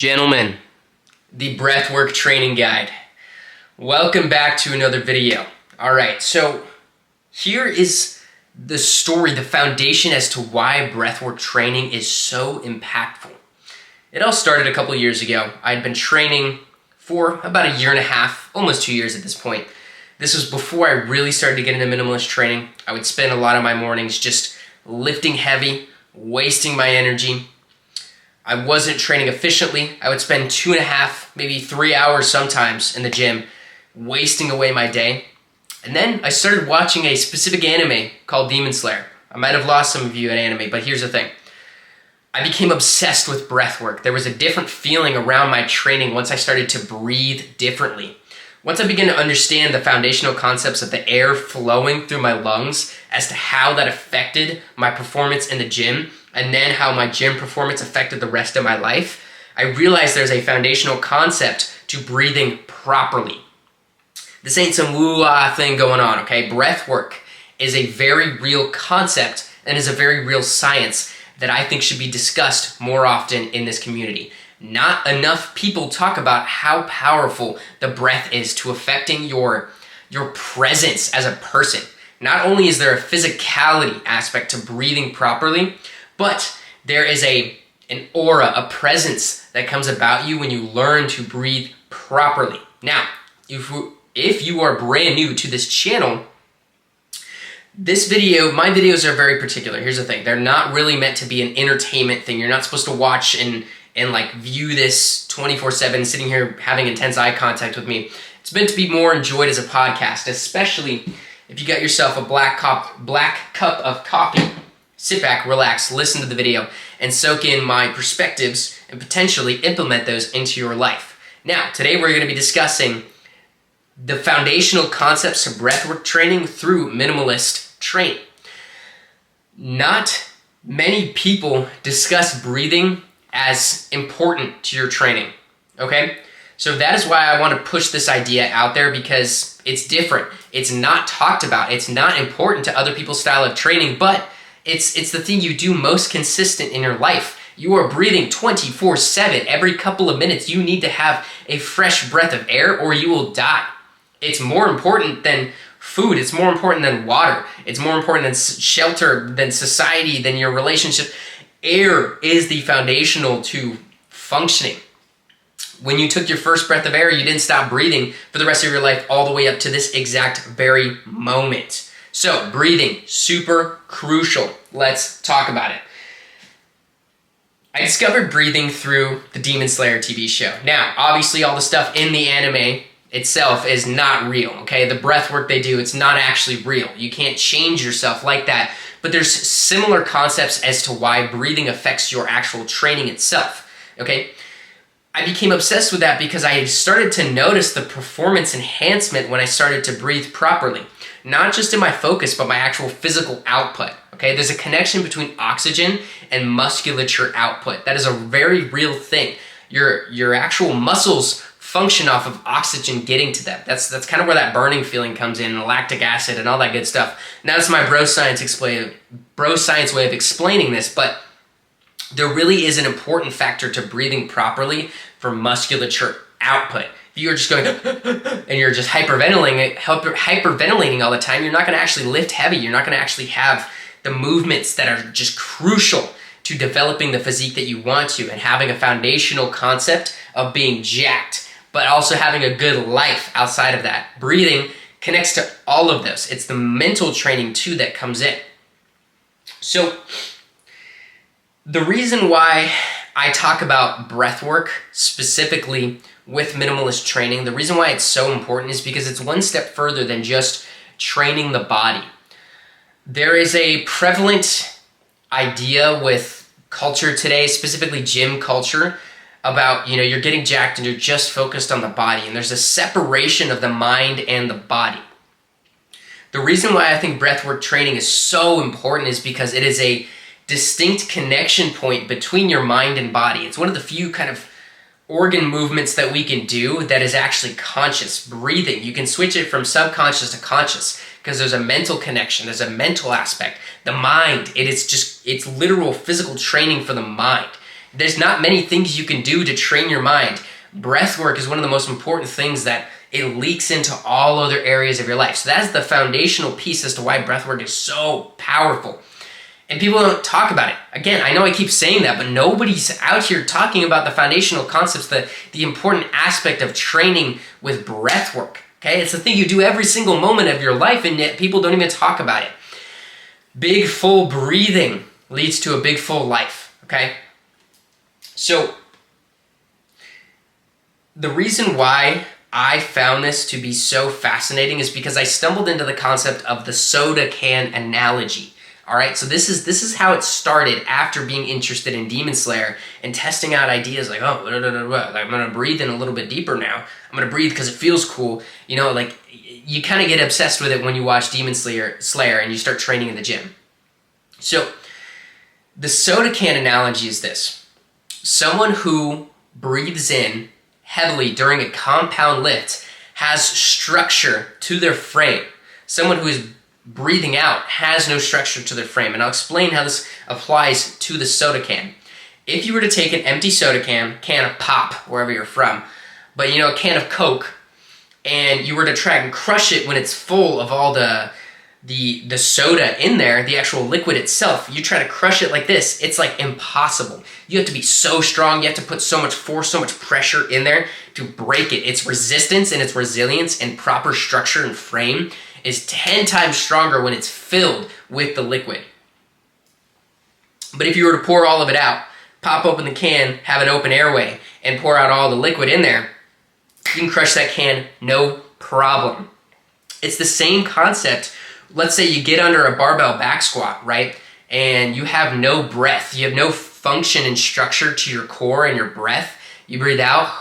Gentlemen, the Breathwork Training Guide. Welcome back to another video. Alright, so here is the story, the foundation as to why breathwork training is so impactful. It all started a couple years ago. I'd been training for about a year and a half, almost 2 years at this point. This was before I really started to get into minimalist training. I would spend a lot of my mornings just lifting heavy, wasting my energy. I wasn't training efficiently. I would spend 2.5, maybe 3 hours sometimes in the gym, wasting away my day. And then I started watching a specific anime called Demon Slayer. I might have lost some of you at anime, but here's the thing. I became obsessed with breathwork. There was a different feeling around my training once I started to breathe differently. Once I began to understand the foundational concepts of the air flowing through my lungs as to how that affected my performance in the gym, and then how my gym performance affected the rest of my life, I realized there's a foundational concept to breathing properly. This ain't some woo-ah thing going on, okay? Breath work is a very real concept and is a very real science that I think should be discussed more often in this community. Not enough people talk about how powerful the breath is to affecting your presence as a person. Not only is there a physicality aspect to breathing properly, but there is an aura, a presence that comes about you when you learn to breathe properly. Now, if you are brand new to this channel, my videos are very particular. Here's the thing. They're not really meant to be an entertainment thing. You're not supposed to watch and like view this 24/7, sitting here having intense eye contact with me. It's meant to be more enjoyed as a podcast, especially if you got yourself a black cup of coffee. Sit back, relax, listen to the video, and soak in my perspectives and potentially implement those into your life. Now, today we're going to be discussing the foundational concepts of breathwork training through minimalist training. Not many people discuss breathing as important to your training, okay? So that is why I want to push this idea out there, because it's different. It's not talked about. It's not important to other people's style of training, but it's the thing you do most consistent in your life. You are breathing 24/7. Every couple of minutes, you need to have a fresh breath of air or you will die. It's more important than food. It's more important than water. It's more important than shelter, than society, than your relationship. Air is the foundational to functioning. When you took your first breath of air, you didn't stop breathing for the rest of your life all the way up to this exact very moment. So, breathing, super crucial. Let's talk about it. I discovered breathing through the Demon Slayer TV show. Now, obviously all the stuff in the anime itself is not real, okay? The breath work they do, it's not actually real. You can't change yourself like that. But there's similar concepts as to why breathing affects your actual training itself, okay? I became obsessed with that because I started to notice the performance enhancement when I started to breathe properly. Not just in my focus, but my actual physical output, okay? There's a connection between oxygen and musculature output. That is a very real thing. Your actual muscles function off of oxygen getting to them. That's kind of where that burning feeling comes in, and lactic acid and all that good stuff. Now that's my bro science way of explaining this, but there really is an important factor to breathing properly for musculature output. If you're just going and you're just hyperventilating all the time, you're not going to actually lift heavy. You're not going to actually have the movements that are just crucial to developing the physique that you want to and having a foundational concept of being jacked, but also having a good life outside of that. Breathing connects to all of those. It's the mental training too that comes in. So the reason why I talk about breath work specifically with minimalist training, the reason why it's so important is because it's one step further than just training the body. There is a prevalent idea with culture today, specifically gym culture, about, you're getting jacked and you're just focused on the body, and there's a separation of the mind and the body. The reason why I think breathwork training is so important is because it is a distinct connection point between your mind and body. It's one of the few kind of organ movements that we can do that is actually conscious. Breathing, you can switch it from subconscious to conscious because there's a mental connection, there's a mental aspect. The mind, it's literal physical training for the mind. There's not many things you can do to train your mind. Breath work is one of the most important things that it leaks into all other areas of your life. So that's the foundational piece as to why breath work is so powerful. And people don't talk about it. Again, I know I keep saying that, but nobody's out here talking about the foundational concepts, the important aspect of training with breath work. Okay, it's the thing you do every single moment of your life, and yet people don't even talk about it. Big, full breathing leads to a big, full life. Okay, so the reason why I found this to be so fascinating is because I stumbled into the concept of the soda can analogy. All right, so this is how it started after being interested in Demon Slayer and testing out ideas like, oh, I'm going to breathe in a little bit deeper now. I'm going to breathe because it feels cool. You know, like you kind of get obsessed with it when you watch Demon Slayer and you start training in the gym. So the soda can analogy is this. Someone who breathes in heavily during a compound lift has structure to their frame. Someone who is breathing out has no structure to their frame. And I'll explain how this applies to the soda can. If you were to take an empty soda can of pop, wherever you're from, but a can of Coke, and you were to try and crush it when it's full of all the soda in there, the actual liquid itself, you try to crush it like this, it's like impossible. You have to be so strong, you have to put so much force, so much pressure in there to break it. Its resistance and its resilience and proper structure and frame is 10 times stronger when it's filled with the liquid. But if you were to pour all of it out, pop open the can, have an open airway, and pour out all the liquid in there, you can crush that can no problem. It's the same concept. Let's say you get under a barbell back squat, right? And you have no breath. You have no function and structure to your core and your breath. You breathe out,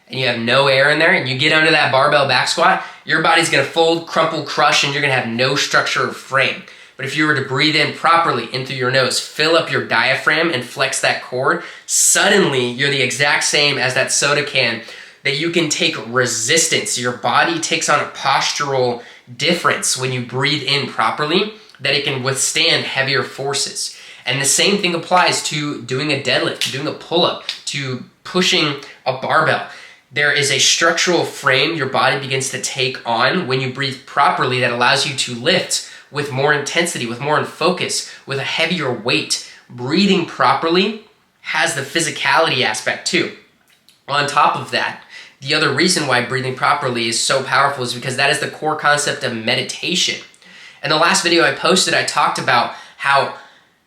and you have no air in there, and you get under that barbell back squat, your body's gonna fold, crumple, crush, and you're gonna have no structure or frame. But if you were to breathe in properly in through your nose, fill up your diaphragm and flex that cord, suddenly you're the exact same as that soda can, that you can take resistance. Your body takes on a postural difference when you breathe in properly, that it can withstand heavier forces. And the same thing applies to doing a deadlift, doing a pull-up, to pushing a barbell. There is a structural frame your body begins to take on when you breathe properly that allows you to lift with more intensity, with more focus, with a heavier weight. Breathing properly has the physicality aspect too. On top of that, the other reason why breathing properly is so powerful is because that is the core concept of meditation. In the last video I posted, I talked about how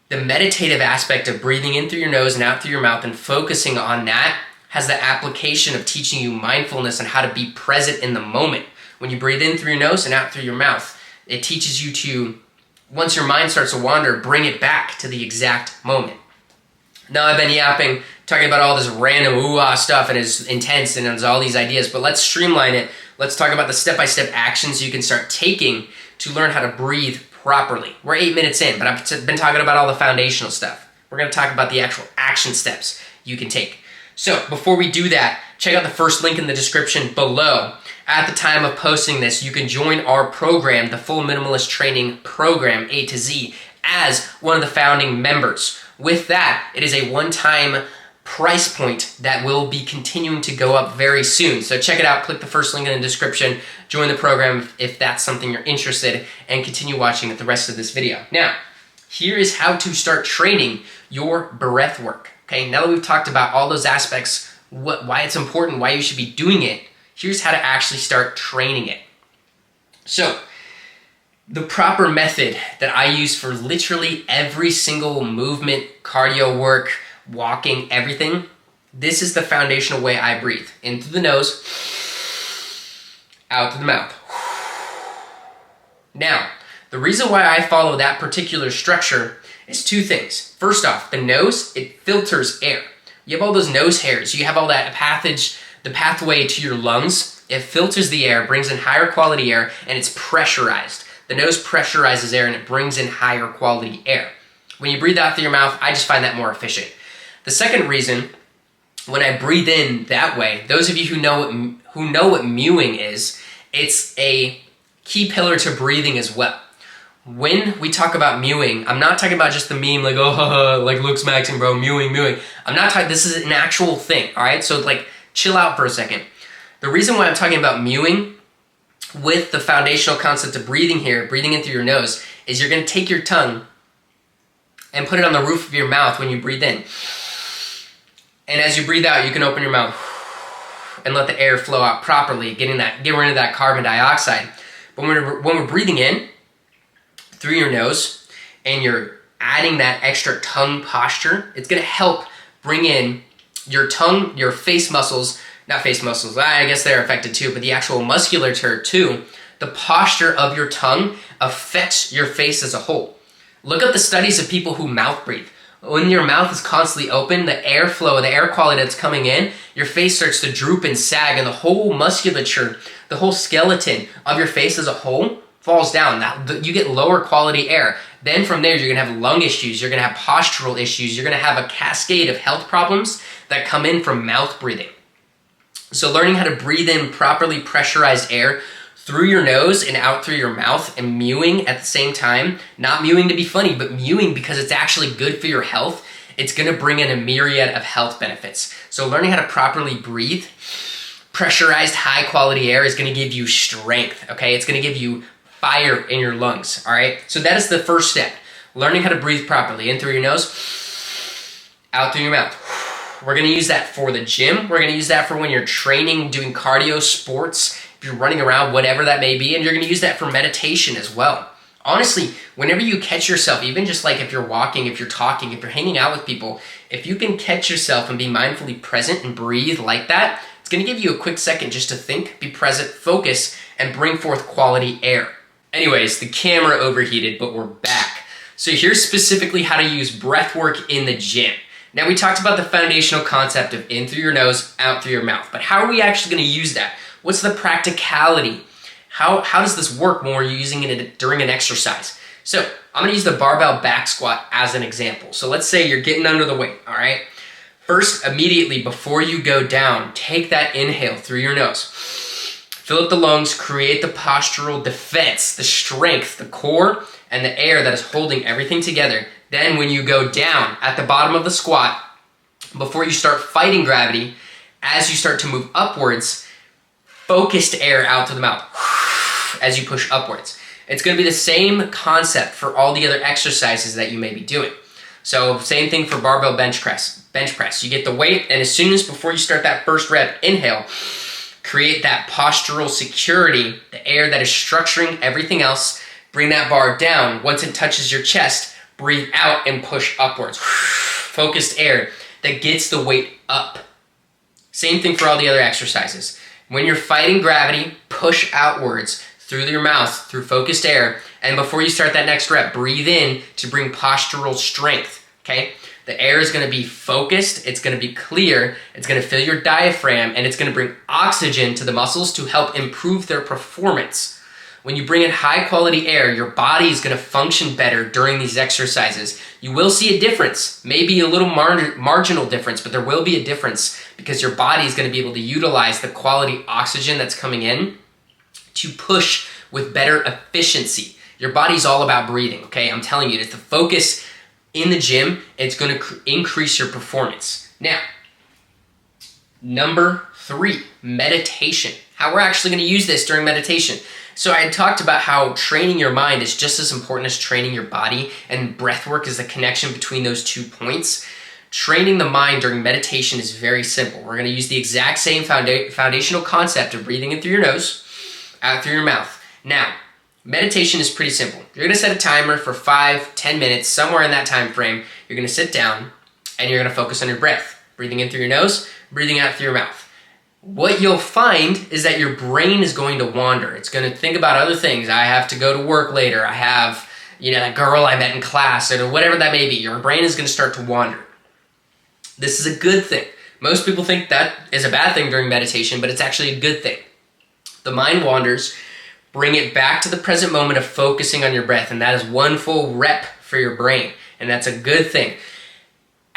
the meditative aspect of breathing in through your nose and out through your mouth and focusing on that has the application of teaching you mindfulness and how to be present in the moment. When you breathe in through your nose and out through your mouth, it teaches you to, once your mind starts to wander, bring it back to the exact moment. Now I've been yapping, talking about all this random ooh-ah stuff, and it's intense and there's all these ideas, but let's streamline it. Let's talk about the step-by-step actions you can start taking to learn how to breathe properly. We're 8 minutes in, but I've been talking about all the foundational stuff. We're gonna talk about the actual action steps you can take. So before we do that, check out the first link in the description below. At the time of posting this, you can join our program, the Full Minimalist Training Program, A to Z, as one of the founding members. With that, it is a one-time price point that will be continuing to go up very soon. So check it out, click the first link in the description, join the program if that's something you're interested in, and continue watching the rest of this video. Now, here is how to start training your breath work. Okay, now that we've talked about all those aspects, why it's important, why you should be doing it, here's how to actually start training it. So, the proper method that I use for literally every single movement, cardio work, walking, everything, this is the foundational way I breathe. In through the nose, out through the mouth. Now, the reason why I follow that particular structure is two things. First off, the nose, it filters air. You have all those nose hairs, you have all that passage, the pathway to your lungs. It filters the air, brings in higher quality air, and it's pressurized. The nose pressurizes air and it brings in higher quality air. When you breathe out through your mouth, I just find that more efficient. The second reason, when I breathe in that way, those of you who know what mewing is, it's a key pillar to breathing as well. when we talk about mewing, I'm not talking about just the meme like, oh, like Luke's maxing, bro, mewing. I'm not talking, this is an actual thing, all right? So like, chill out for a second. The reason why I'm talking about mewing with the foundational concept of breathing here, breathing in through your nose, is you're gonna take your tongue and put it on the roof of your mouth when you breathe in. And as you breathe out, you can open your mouth and let the air flow out properly, getting rid of that carbon dioxide. But when we're breathing in through your nose and you're adding that extra tongue posture, it's gonna help bring in your tongue, your face muscles, not face muscles, I guess they're affected too, but the actual musculature too. The posture of your tongue affects your face as a whole. Look at the studies of people who mouth breathe. When your mouth is constantly open, the airflow, the air quality that's coming in, your face starts to droop and sag, and the whole musculature, the whole skeleton of your face as a whole falls down. Now, you get lower quality air. Then from there, you're gonna have lung issues, you're gonna have postural issues, you're gonna have a cascade of health problems that come in from mouth breathing. So learning how to breathe in properly pressurized air through your nose and out through your mouth and mewing at the same time, not mewing to be funny, but mewing because it's actually good for your health, it's gonna bring in a myriad of health benefits. So learning how to properly breathe, pressurized high quality air is gonna give you strength, okay? It's gonna give you fire in your lungs, all right? So that is the first step, learning how to breathe properly, in through your nose, out through your mouth. We're gonna use that for the gym. We're gonna use that for when you're training, doing cardio, sports, if you're running around, whatever that may be, and you're gonna use that for meditation as well. Honestly, whenever you catch yourself, even just like if you're walking, if you're talking, if you're hanging out with people, if you can catch yourself and be mindfully present and breathe like that, it's gonna give you a quick second just to think, be present, focus, and bring forth quality air. Anyways, the camera overheated, but we're back. So here's specifically how to use breath work in the gym. Now we talked about the foundational concept of in through your nose, out through your mouth, but how are we actually gonna use that? What's the practicality? How does this work when we're using it during an exercise? So I'm gonna use the barbell back squat as an example. So let's say you're getting under the weight, all right? First, immediately before you go down, take that inhale through your nose. Fill up the lungs, create the postural defense, the strength, the core, and the air that is holding everything together. Then when you go down at the bottom of the squat, before you start fighting gravity, as you start to move upwards, focused air out to the mouth as you push upwards. It's gonna be the same concept for all the other exercises that you may be doing. So same thing for barbell bench press. You get the weight, and as soon as before you start that first rep, inhale, create that postural security, the air that is structuring everything else, bring that bar down. Once it touches your chest, breathe out and push upwards. Focused air that gets the weight up. Same thing for all the other exercises. When you're fighting gravity, push outwards through your mouth, through focused air, and before you start that next rep, breathe in to bring postural strength, okay? The air is gonna be focused, it's gonna be clear, it's gonna fill your diaphragm, and it's gonna bring oxygen to the muscles to help improve their performance. When you bring in high quality air, your body is gonna function better during these exercises. You will see a difference, maybe a little marginal difference, but there will be a difference because your body is gonna be able to utilize the quality oxygen that's coming in to push with better efficiency. Your body's all about breathing, okay? I'm telling you, it's the focus in the gym, it's gonna increase your performance. Now, number 3, meditation. How we're actually gonna use this during meditation. So I had talked about how training your mind is just as important as training your body, and breath work is the connection between those 2 points. Training the mind during meditation is very simple. We're gonna use the exact same foundational concept of breathing in through your nose, out through your mouth. Now, meditation is pretty simple. You're gonna set a timer for 5-10 minutes, somewhere in that time frame. You're gonna sit down and you're gonna focus on your breath. Breathing in through your nose, breathing out through your mouth. What you'll find is that your brain is going to wander. It's going to think about other things. I have to go to work later. I have, that girl I met in class, or whatever that may be. Your brain is going to start to wander. This is a good thing. Most people think that is a bad thing during meditation, but it's actually a good thing. The mind wanders. Bring it back to the present moment of focusing on your breath, and that is 1 full rep for your brain, and that's a good thing.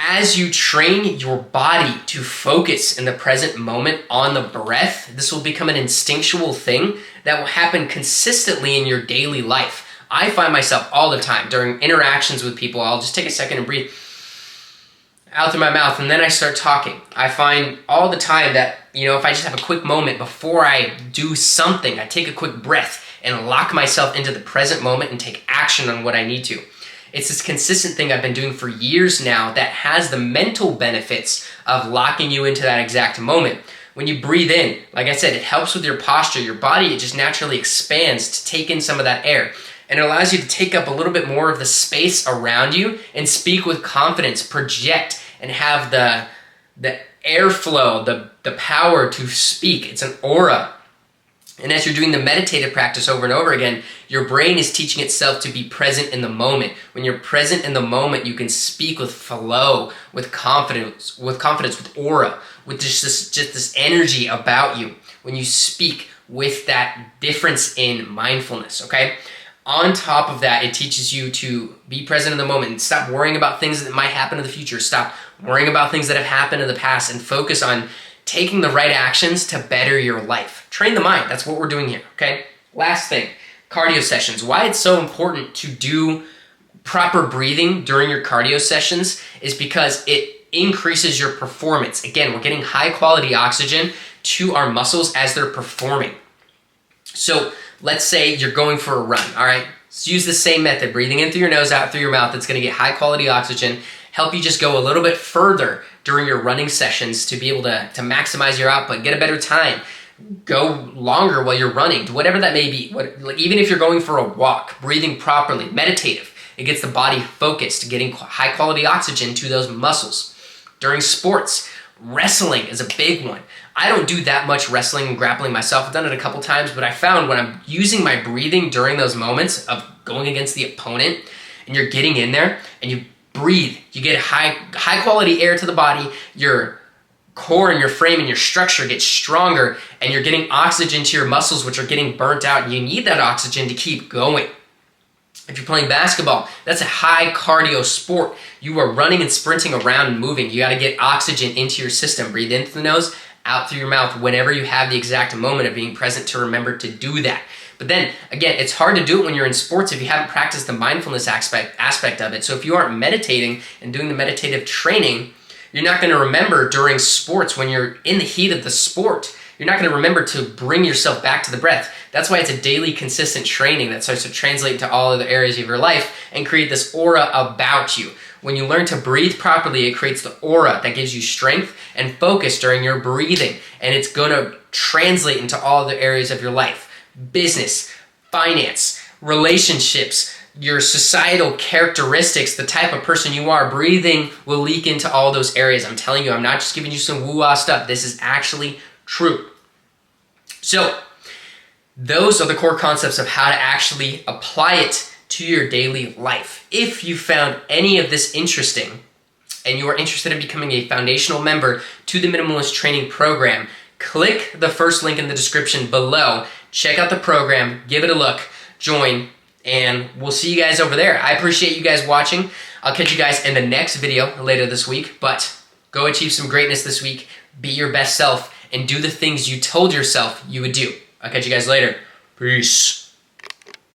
As you train your body to focus in the present moment on the breath, this will become an instinctual thing that will happen consistently in your daily life. I find myself all the time during interactions with people, I'll just take a second and breathe out through my mouth, and then I start talking. I find all the time that, if I just have a quick moment before I do something, I take a quick breath and lock myself into the present moment and take action on what I need to. It's this consistent thing I've been doing for years now that has the mental benefits of locking you into that exact moment. When you breathe in, like I said, it helps with your posture. Your body, it just naturally expands to take in some of that air. And it allows you to take up a little bit more of the space around you and speak with confidence, project, and have the airflow, the power to speak. It's an aura. And as you're doing the meditative practice over and over again, your brain is teaching itself to be present in the moment. When you're present in the moment, you can speak with flow, with confidence, with aura, with just this energy about you. When you speak with that difference in mindfulness, okay? On top of that, it teaches you to be present in the moment and stop worrying about things that might happen in the future. Stop worrying about things that have happened in the past and focus on taking the right actions to better your life. Train the mind. That's what we're doing here, okay? Last thing, cardio sessions. Why it's so important to do proper breathing during your cardio sessions is because it increases your performance. Again, we're getting high quality oxygen to our muscles as they're performing. So let's say you're going for a run, all right? Let's use the same method, breathing in through your nose, out through your mouth. It's gonna get high quality oxygen, help you just go a little bit further during your running sessions to be able to maximize your output, get a better time, go longer while you're running, whatever that may be. Even if you're going for a walk, breathing properly, meditative, it gets the body focused, getting high quality oxygen to those muscles. During sports, wrestling is a big one. I don't do that much wrestling and grappling myself. I've done it a couple times, but I found when I'm using my breathing during those moments of going against the opponent and you're getting in there and you breathe, you get high quality air to the body, your core and your frame and your structure gets stronger, and you're getting oxygen to your muscles, which are getting burnt out, and you need that oxygen to keep going. If you're playing basketball, that's a high cardio sport. You are running and sprinting around and moving. You got to get oxygen into your system. Breathe in through the nose, out through your mouth whenever you have the exact moment of being present to remember to do that. But then, again, it's hard to do it when you're in sports if you haven't practiced the mindfulness aspect of it. So if you aren't meditating and doing the meditative training, you're not going to remember during sports when you're in the heat of the sport. You're not going to remember to bring yourself back to the breath. That's why it's a daily, consistent training that starts to translate into all other areas of your life and create this aura about you. When you learn to breathe properly, it creates the aura that gives you strength and focus during your breathing. And it's going to translate into all other areas of your life. Business, finance, relationships, your societal characteristics, the type of person you are. Breathing will leak into all those areas. I'm telling you, I'm not just giving you some woo-ah stuff. This is actually true. So, those are the core concepts of how to actually apply it to your daily life. If you found any of this interesting and you are interested in becoming a foundational member to the Minimalist Training Program, click the first link in the description below. Check out the program, give it a look, join, and we'll see you guys over there. I appreciate you guys watching. I'll catch you guys in the next video later this week, but go achieve some greatness this week, be your best self, and do the things you told yourself you would do. I'll catch you guys later. Peace.